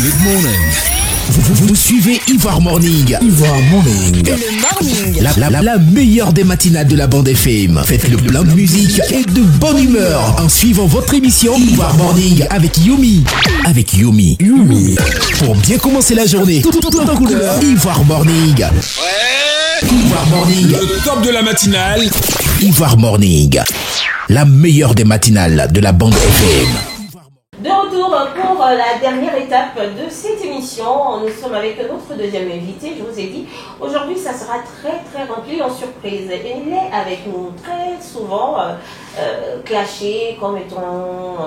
Good morning. Vous suivez Ivoire Morning. Ivoire Morning. Le morning. La meilleure des matinales de la bande FM. Faites le plein de musique et de bonne humeur en suivant votre émission Ivoire Morning avec Yumi. Yumi. Pour bien commencer la journée, tout en couleur. Ivoire Morning. Ivoire Morning. Le top de la matinale. Ivoire Morning. La meilleure des matinales de la bande FM. De retour pour la dernière étape de cette émission. Nous sommes avec notre deuxième invité. Je vous ai dit, aujourd'hui ça sera très rempli en surprise. Et il est avec nous très souvent clashé comme étant,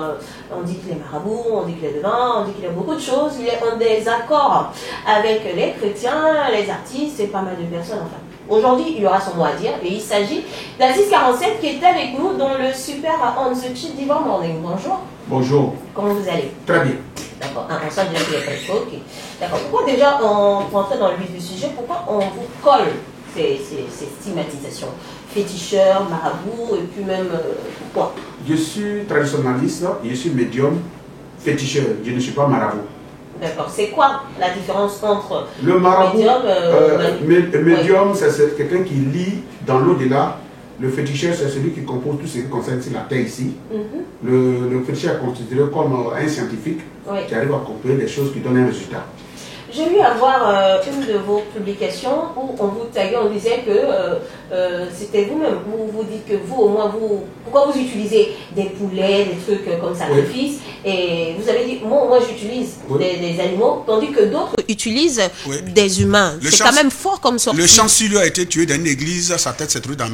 on dit qu'il est marabout, on dit qu'il est devin, on dit qu'il a beaucoup de choses. Il est en désaccord avec les chrétiens, les artistes et pas mal de personnes. Enfin, aujourd'hui, il y aura son mot à dire et il s'agit d'Aziz 47 qui est avec nous dans le super On the Cheat d'Ivoire Morning. Bonjour. Bonjour. Comment vous allez? Très bien. D'accord. On sent déjà qu'il est très chaud. Ok. D'accord. Pourquoi déjà, pour entrer dans le vif du sujet, pourquoi on vous colle ces stigmatisations? Féticheur, marabout, et puis même pourquoi? Je suis traditionnaliste, je suis médium, féticheur, je ne suis pas marabout. D'accord. C'est quoi la différence entre le marabout, médium, oui. C'est quelqu'un qui lit dans l'au-delà. Le féticheur, c'est celui qui compose tout ce qui concerne la terre ici. Le féticheur est considéré comme un scientifique qui arrive à couper les choses qui donnent un résultat. J'ai vu avoir une de vos publications où on vous taguait, on disait que c'était vous-même. Vous dites que vous, au moins, pourquoi vous utilisez des poulets, des trucs comme sacrifice, et vous avez dit, moi j'utilise des animaux, tandis que d'autres utilisent des humains. C'est quand même fort comme sortie. Le chancelier a été tué dans une église, sa tête s'est trouvée dans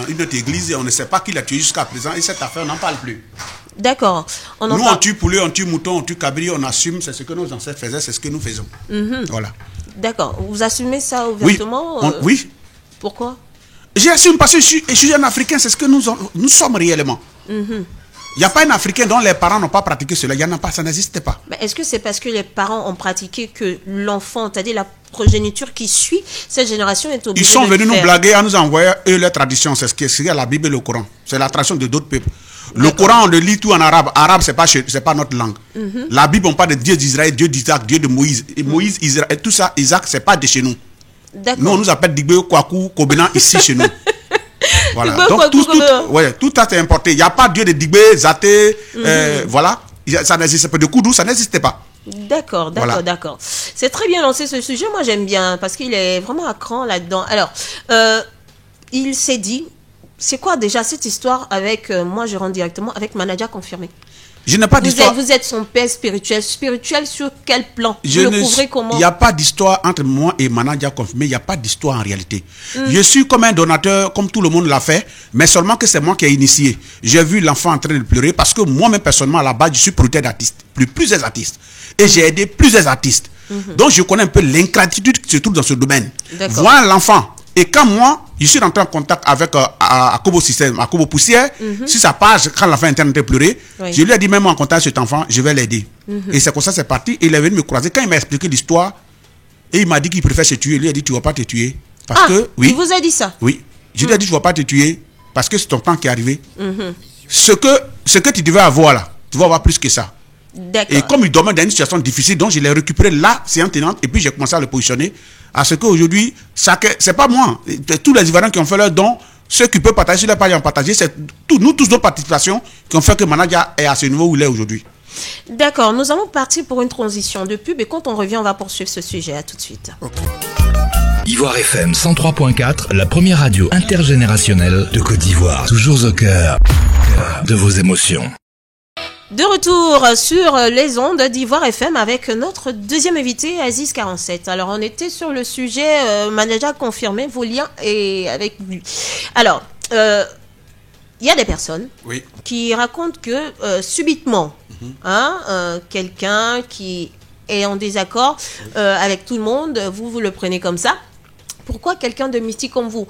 une autre église et on ne sait pas qui l'a tué jusqu'à présent et cette affaire, on n'en parle plus. D'accord. Nous, on tue poulet, on tue mouton, on tue cabri, on assume, c'est ce que nos ancêtres faisaient, c'est ce que nous faisons. Voilà. D'accord. Vous assumez ça ouvertement? Oui. Pourquoi? J'assume parce que je suis un Africain, c'est ce que nous sommes réellement. Il n'y a pas un Africain dont les parents n'ont pas pratiqué cela, il n'y en a pas, ça n'existe pas. Mais est-ce que c'est parce que les parents ont pratiqué que l'enfant, c'est-à-dire la progéniture qui suit cette génération est obligée de Ils sont venus nous blaguer à nous envoyer eux leur tradition, c'est ce qui est la Bible et le Coran. C'est la tradition de d'autres peuples. Le Coran, on le lit tout en arabe. Arabe, c'est pas notre langue. La Bible, on parle de Dieu d'Israël, Dieu d'Isaac, Dieu de Moïse. Et Moïse, Israël, tout ça, Isaac, c'est pas de chez nous. Nous, on nous appelle Digbe, Kwaku, Kobenan ici chez nous. Voilà. Donc, tout ça est importé. Il n'y a pas Dieu de Digbe, Zaté, voilà. Ça n'existe pas. De Koudou, ça n'existait pas. D'accord. C'est très bien lancé ce sujet. Moi, j'aime bien parce qu'il est vraiment à cran là-dedans. Alors, il s'est dit, c'est quoi déjà cette histoire avec, moi je rentre directement, avec Manadia confirmé? Je n'ai pas d'histoire. Vous êtes son père spirituel. Spirituel sur quel plan? Vous le couvrez comment? Il n'y a pas d'histoire entre moi et Manadia confirmé. Il n'y a pas d'histoire en réalité. Je suis comme un donateur, comme tout le monde l'a fait, mais seulement que c'est moi qui ai initié. J'ai vu l'enfant en train de pleurer parce que moi-même personnellement à la base je suis producteur d'artistes, plusieurs artistes, et j'ai aidé plusieurs artistes. Donc je connais un peu l'ingratitude qui se trouve dans ce domaine. Voir l'enfant. Et quand moi, je suis rentré en contact avec Akobo Système, Akobo Poussière, sur sa page, quand l'enfant est en train de pleurer, je lui ai dit, même en contact cet enfant, je vais l'aider. Et c'est comme ça, c'est parti. Et il est venu me croiser. Quand il m'a expliqué l'histoire, et il m'a dit qu'il préfère se tuer, il lui a dit, tu ne vas pas te tuer. Parce que, il vous a dit ça? Oui. Je lui ai dit, tu ne vas pas te tuer, parce que c'est ton temps qui est arrivé. Ce que tu devais avoir là, tu vas avoir plus que ça. Et comme il dormait dans une situation difficile, donc je l'ai récupéré là, séance tenante, et puis j'ai commencé à le positionner. À ce qu'aujourd'hui, c'est pas moi. Tous les Ivoiriens qui ont fait leur don, ceux qui peuvent partager sur leur page en partager, c'est nous tous nos participations qui ont fait que Manadia est à ce niveau où il est aujourd'hui. D'accord, nous allons partir pour une transition de pub et quand on revient, on va poursuivre ce sujet. À tout de suite. Ivoire FM 103.4, la première radio intergénérationnelle de Côte d'Ivoire. Toujours au cœur de vos émotions. De retour sur les ondes d'Ivoire FM avec notre deuxième invité, Aziz 47. Alors, on était sur le sujet, Manadia confirmé, vos liens et avec lui. Alors, il y a des personnes qui racontent que subitement, quelqu'un qui est en désaccord avec tout le monde, vous le prenez comme ça. Pourquoi quelqu'un de mystique comme vous,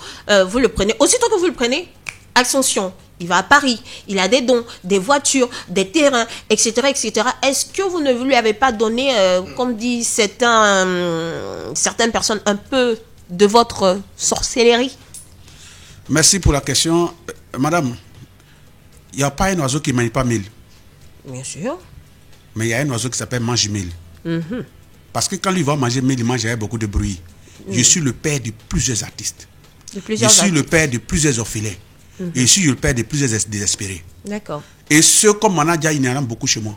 vous le prenez? Aussitôt que vous le prenez, Ascension. Il va à Paris, il a des dons, des voitures, des terrains, etc., etc. Est-ce que vous ne lui avez pas donné, comme disent certaines personnes, un peu de votre sorcellerie? Merci pour la question. Madame, il n'y a pas un oiseau qui ne manie pas mille. Bien sûr. Mais il y a un oiseau qui s'appelle mange-mille. Parce que quand lui va manger mille, il mange avec beaucoup de bruit. Je suis le père de plusieurs artistes. Je suis le père de plusieurs orphelins. Et je suis le père de plusieurs désespérés. D'accord. Et ceux comme Manadia, il y en a beaucoup chez moi.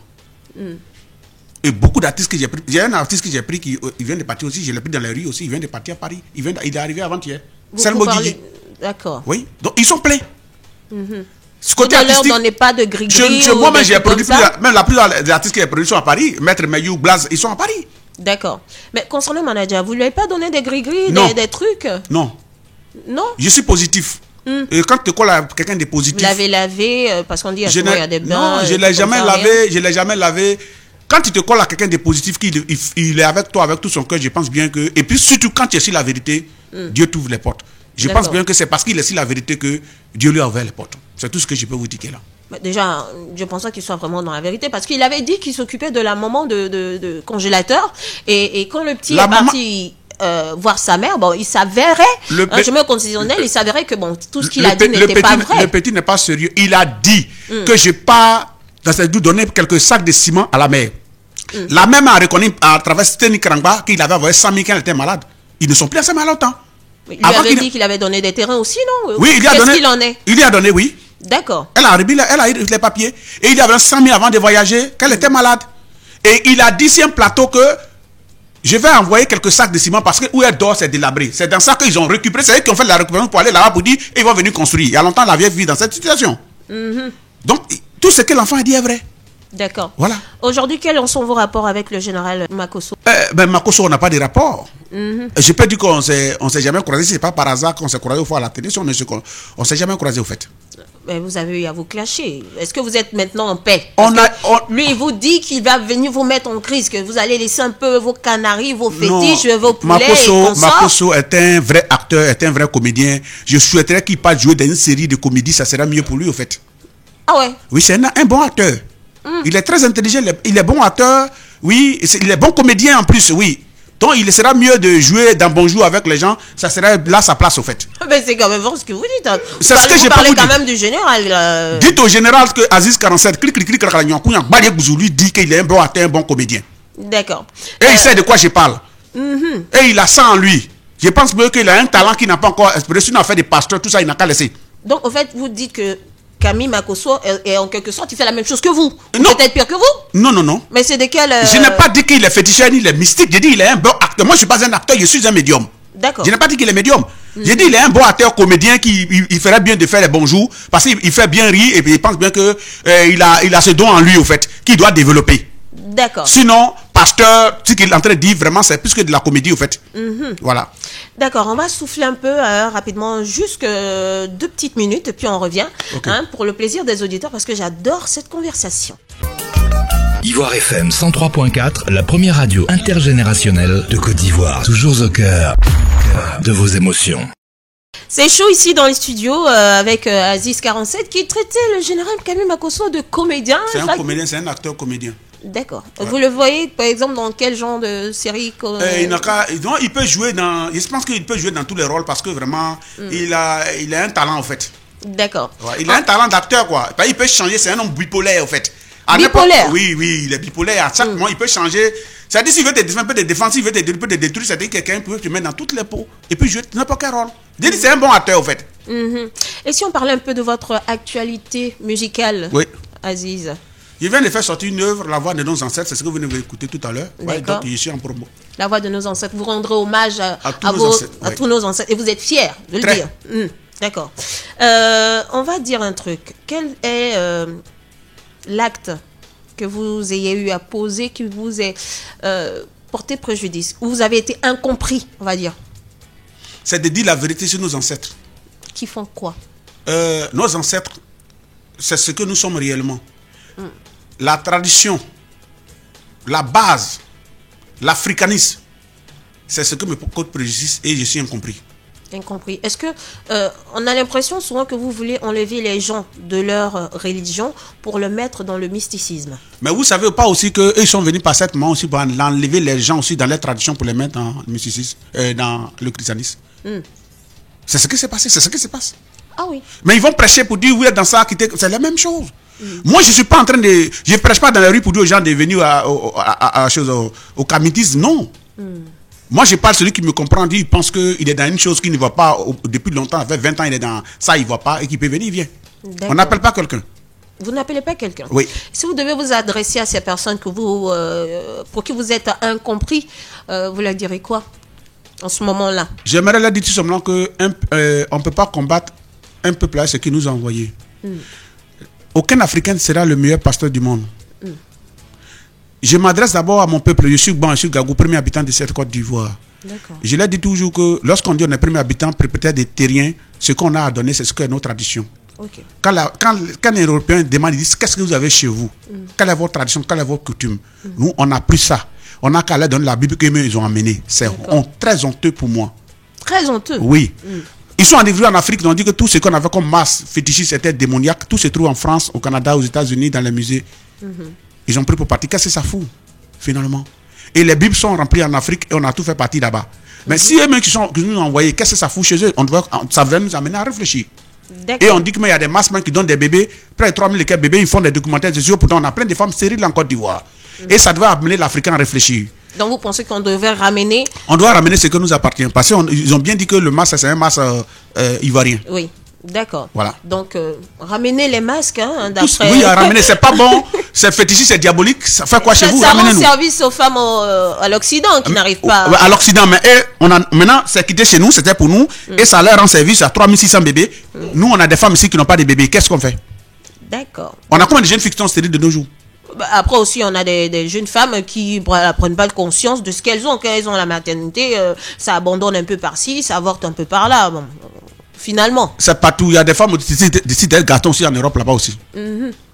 Et beaucoup d'artistes que j'ai pris. J'ai un artiste que j'ai pris qui il vient de partir aussi. Je l'ai pris dans la rue aussi. Il vient de partir à Paris. Il est arrivé avant-hier. Salmo Gigi. D'accord. Oui. Donc ils sont pleins. Ce côté artistique, on n'est pas de gris-gris. Moi-même, j'ai produit même la plupart des artistes qui ont produit sont à Paris. Maître Mayou, Blaze, ils sont à Paris. D'accord. Mais concernant Manadia, vous ne lui avez pas donné des gris-gris, des trucs? Non. Non. Je suis positif. Et quand tu colles à quelqu'un de positif. Vous l'avez lavé parce qu'on dit qu'il y a des bains. Non, je ne l'ai jamais lavé. Je l'ai jamais lavé. Quand tu te colles à quelqu'un de positif, il est avec toi, avec tout son cœur, je pense bien que. Et puis surtout, quand tu es sur la vérité, Dieu t'ouvre les portes. Je pense bien que c'est parce qu'il est sur la vérité que Dieu lui a ouvert les portes. C'est tout ce que je peux vous dire là. Déjà, je pense pas qu'il soit vraiment dans la vérité parce qu'il avait dit qu'il s'occupait de la maman de congélateur et quand le petit est parti voir sa mère, bon, il s'avérait, un chemin constitutionnel, il s'avérait que bon, tout ce qu'il a dit n'était pas vrai. Le petit n'est pas sérieux. Il a dit que je pars dans cette douche donner quelques sacs de ciment à la mère. La mère a reconnu à travers Steny Krangba qu'il avait envoyé 100 000 quand elle était malade. Ils ne sont plus assez malades autant. Il lui avait dit qu'il avait donné des terrains aussi, non? Oui, il lui a donné. Qu'est-ce qu'il en est? Il lui a donné, oui. D'accord. Elle a eu les papiers. Et il lui avait 100 000 avant de voyager, qu'elle était malade. Et il a dit sur un plateau que je vais envoyer quelques sacs de ciment parce que où elle dort, c'est délabré. C'est dans ça qu'ils ont récupéré. C'est eux qui ont fait la récupération pour aller là-bas pour dire ils vont venir construire. Il y a longtemps, la vieille vit dans cette situation. Donc, tout ce que l'enfant a dit est vrai. D'accord. Voilà. Aujourd'hui, quels sont vos rapports avec le général Makosso? Makosso, on n'a pas de rapport. Je peux dire qu'on s'est jamais croisé. Ce n'est pas par hasard qu'on s'est croisé au fois à la télé. On ne s'est jamais croisé au fait. Mais vous avez eu à vous clasher. Est-ce que vous êtes maintenant en paix? Lui, il vous dit qu'il va venir vous mettre en crise, que vous allez laisser un peu vos canaris, vos fétiches, vos poulets. Makosso est un vrai acteur, est un vrai comédien. Je souhaiterais qu'il passe jouer dans une série de comédies. Ça sera mieux pour lui, au fait. Ah ouais? Oui, c'est un bon acteur. Il est très intelligent, il est bon acteur, oui, il est bon comédien en plus, oui. Donc il sera mieux de jouer dans Bonjour avec les gens, ça serait là sa place au fait. Mais c'est quand même vrai ce que vous dites. C'est ce que vous parlez quand même du général. Dites au général que Aziz 47, lui dit qu'il est un bon acteur, un bon comédien. D'accord. Et il sait de quoi je parle. Et il a ça en lui. Je pense qu'il a un talent qui n'a pas encore exprimé. Sinon, il a fait des pasteurs, tout ça, il n'a qu'à laisser. Donc, au fait, vous dites que Camille Makosso est en quelque sorte, il fait la même chose que vous. Peut-être pire que vous. Non. Mais c'est de quel... Je n'ai pas dit qu'il est féticheur ni il est mystique. J'ai dit qu'il est un bon acteur. Moi, je ne suis pas un acteur, je suis un médium. D'accord. Je n'ai pas dit qu'il est médium. J'ai dit qu'il est un bon acteur comédien qui il ferait bien de faire les bonjours parce qu'il fait bien rire et puis il pense bien que il a ce don en lui, au fait, qu'il doit développer. D'accord. Sinon, pasteur, ce qu'il est en train de dire, vraiment, c'est plus que de la comédie, au fait. Voilà. D'accord, on va souffler un peu rapidement, juste 2 petites minutes, puis on revient, pour le plaisir des auditeurs, parce que j'adore cette conversation. Ivoire FM 103.4, la première radio intergénérationnelle de Côte d'Ivoire. Toujours au cœur de vos émotions. C'est chaud ici dans les studios avec Aziz 47 qui traitait le général Camille Makosso de comédien. C'est un comédien, c'est un acteur comédien. D'accord. Ouais. Vous le voyez, par exemple, dans quel genre de série il peut jouer dans... Je pense qu'il peut jouer dans tous les rôles parce que vraiment, il a un talent, en fait. D'accord. Ouais, il a un talent d'acteur, quoi. Il peut changer, c'est un homme bipolaire, en fait. Bipolaire? Oui, il est bipolaire. À chaque moment, il peut changer. C'est-à-dire, s'il veut te défendre, peut te défendre, s'il veut te détruire, c'est-à-dire que quelqu'un peut te mettre dans toutes les peaux et puis jouer n'importe quel rôle. C'est un bon acteur, en fait. Et si on parlait un peu de votre actualité musicale, Aziz? Je viens de faire sortir une œuvre, La Voix de nos ancêtres, c'est ce que vous venez d'écouter tout à l'heure. Ouais, donc, je suis en promo. La Voix de nos ancêtres. Vous rendrez hommage à tous nos ancêtres. Et vous êtes fiers de le dire. D'accord. On va dire un truc. Quel est l'acte que vous ayez eu à poser, qui vous ait porté préjudice, où vous avez été incompris, on va dire? C'est de dire la vérité sur nos ancêtres. Qui font quoi? Nos ancêtres, c'est ce que nous sommes réellement. La tradition, la base, l'africanisme, c'est ce que me cause préjudice et je suis incompris. Incompris. Est-ce que on a l'impression souvent que vous voulez enlever les gens de leur religion pour le mettre dans le mysticisme? Mais vous savez pas aussi qu'ils sont venus par cette main aussi pour enlever les gens aussi dans leur tradition pour les mettre dans le mysticisme, dans le christianisme. C'est ce qui s'est passé, c'est ce qui se passe. Ah oui. Mais ils vont prêcher pour dire oui, dans ça, c'est la même chose. Moi, je suis pas en train de... Je prêche pas dans la rue pour dire aux gens de venir au kamitisme, non. Moi, je parle celui qui me comprend, il pense qu'il est dans une chose qu'il ne voit pas depuis longtemps, ça fait 20 ans, il est dans ça, il ne voit pas, et qui peut venir, il vient. On n'appelle pas quelqu'un. Vous n'appelez pas quelqu'un? Oui. Si vous devez vous adresser à ces personnes que pour qui vous êtes incompris, vous leur direz quoi en ce moment-là? J'aimerais leur dire tout simplement qu'on ne peut pas combattre un peuple à ce qu'il nous a envoyé. Aucun Africain ne sera le meilleur pasteur du monde. Je m'adresse d'abord à mon peuple. Je suis Gagou, premier habitant de cette Côte d'Ivoire. Je leur dis toujours que lorsqu'on dit on est premier habitant, propriétaire des terriens, ce qu'on a à donner, c'est ce que est nos traditions. Quand les Européens demandent, ils disent qu'est-ce que vous avez chez vous? Quelle est votre tradition? Quelle est votre coutume? Nous, on n'a plus ça. On n'a qu'à leur donner la Bible qu'ils ont amenée. C'est très honteux pour moi. Très honteux? Oui. Ils sont arrivés en Afrique, ils ont dit que tout ce qu'on avait comme masse fétichiste était démoniaque. Tout se trouve en France, au Canada, aux États-Unis, dans les musées. Ils ont pris pour partie. Qu'est-ce que ça fout, finalement? Et les Bibles sont remplies en Afrique et on a tout fait partie là-bas. Mais si eux-mêmes qui nous ont envoyés, qu'est-ce que ça fout chez eux? Ça va nous amener à réfléchir. Et on dit qu'il y a des masses qui donnent des bébés, près de 3000 bébés, ils font des documentaires sociaux. Pourtant, on a plein de femmes stériles en Côte d'Ivoire. Et ça devait amener l'Africain à réfléchir. Donc vous pensez qu'on devait ramener... On doit ramener ce que nous appartient. Parce qu'ils ont bien dit que le masque, c'est un masque ivoirien. Oui. D'accord. Voilà. Donc, ramener les masques, hein, d'après... Oui, ramener, c'est pas bon, c'est fétichiste, c'est diabolique. Ça fait quoi chez vous? Ça rend service aux femmes à l'Occident qui n'arrivent pas... À l'Occident, mais maintenant, c'est quitté chez nous, c'était pour nous, et ça leur rend service à 3600 bébés. Nous, on a des femmes ici qui n'ont pas de bébés. Qu'est-ce qu'on fait? D'accord. On a combien de jeunes filles qui sont stériles de nos jours? Après aussi, on a des jeunes femmes qui ne prennent pas conscience de ce qu'elles ont. Quand elles ont la maternité, ça abandonne un peu par-ci, ça avorte un peu par-là. Bon, finalement. C'est partout. Il y a des femmes d'ici des gâteaux aussi en Europe, là-bas aussi.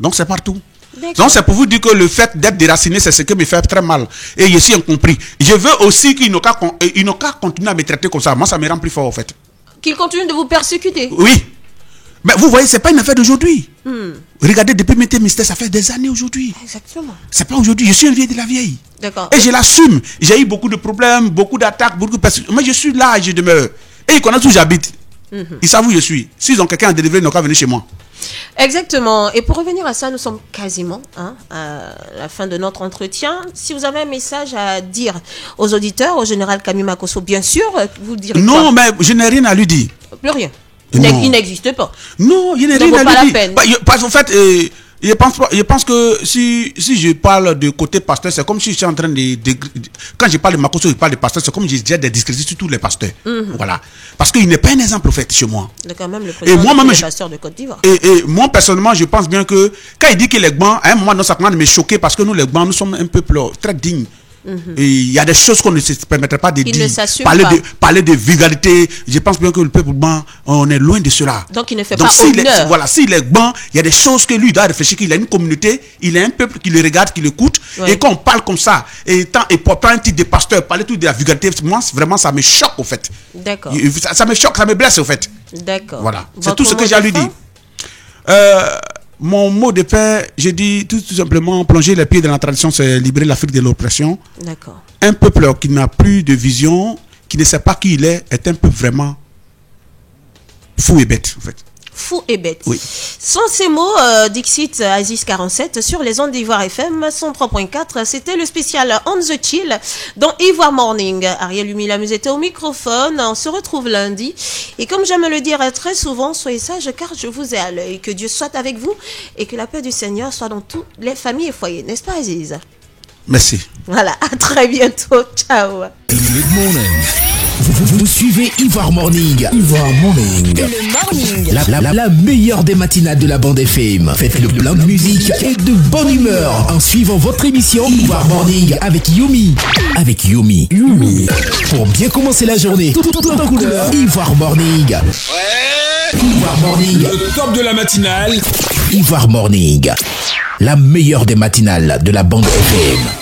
Donc c'est partout. Donc c'est pour vous dire que le fait d'être déraciné, c'est ce qui me fait très mal. Et je suis incompris. Je veux aussi qu'ils n'ont qu'à continuer à me traiter comme ça. Moi, ça me rend plus fort, en fait. Qu'ils continuent de vous persécuter? Oui. Mais vous voyez, c'est pas une affaire d'aujourd'hui. Regardez, depuis mes mystères, ça fait des années aujourd'hui. Exactement. C'est pas aujourd'hui. Je suis un vieil de la vieille. D'accord. Et je l'assume. J'ai eu beaucoup de problèmes, beaucoup d'attaques, beaucoup de persécutions. Mais je suis là et je demeure. Et ils connaissent où j'habite. Ils savent où je suis. S'ils ont quelqu'un à délivrer, ils n'ont qu'à venir chez moi. Exactement. Et pour revenir à ça, nous sommes quasiment à la fin de notre entretien. Si vous avez un message à dire aux auditeurs, au général Camille Makosso, bien sûr, vous direz non, mais je n'ai rien à lui dire. Plus rien. Il n'existe pas. Non, il n'y a rien à lui dire. Parce qu'en fait, je pense que si je parle de côté pasteur, c'est comme si je suis en train quand je parle de Makosso, je parle de pasteur, c'est comme si je disais des discrédits sur tous les pasteurs. Voilà. Parce qu'il n'est pas un exemple, au fait, chez moi. Quand même le président des pasteurs de Côte d'Ivoire. Et moi, personnellement, je pense bien que quand il dit qu'il est blanc, à un moment, ça commence à me choquer parce que nous, les blancs, nous sommes un peuple très digne. Et il y a des choses qu'on ne se permettrait pas de dire. Parler de vulgarité. Je pense bien que le peuple blanc, on est loin de cela. Donc il ne fait pas honneur. Voilà, s'il est blanc, il y a des choses que lui doit réfléchir, qu'il a une communauté, il a un peuple qui le regarde, qui l'écoute. Et quand on parle comme ça, et pour prendre un titre de pasteur, parler tout de la vulgarité, moi, vraiment, ça me choque au fait. D'accord. Ça me choque, ça me blesse au fait. D'accord. Voilà, c'est tout ce que j'ai à lui dire. Mon mot de fin, je dis tout simplement, plonger les pieds dans la tradition, c'est libérer l'Afrique de l'oppression. D'accord. Un peuple qui n'a plus de vision, qui ne sait pas qui il est un peuple vraiment fou et bête, en fait. Fou et bête. Oui. Sans ces mots, Dixit Aziz 47 sur les ondes d'Ivoire FM 103.4, c'était le spécial On the Chill dans Ivoire Morning. Ariel Humilamuz était au microphone. On se retrouve lundi. Et comme j'aime le dire très souvent, soyez sages car je vous ai à l'œil. Que Dieu soit avec vous et que la paix du Seigneur soit dans toutes les familles et foyers. N'est-ce pas, Aziz? Merci. Voilà, à très bientôt. Ciao. Good morning. Vous suivez Ivoire Morning. Ivoire Morning. Le morning. La meilleure des matinales de la bande FM. Faites le plein de musique et de bonne humeur en suivant votre émission Ivoire Morning avec Yomi. Avec Yomi. Pour bien commencer la journée, tout en couleur. Ivoire Morning. Ouais. Ivoire Morning. Le top de la matinale. Ivoire Morning. La meilleure des matinales de la bande FM.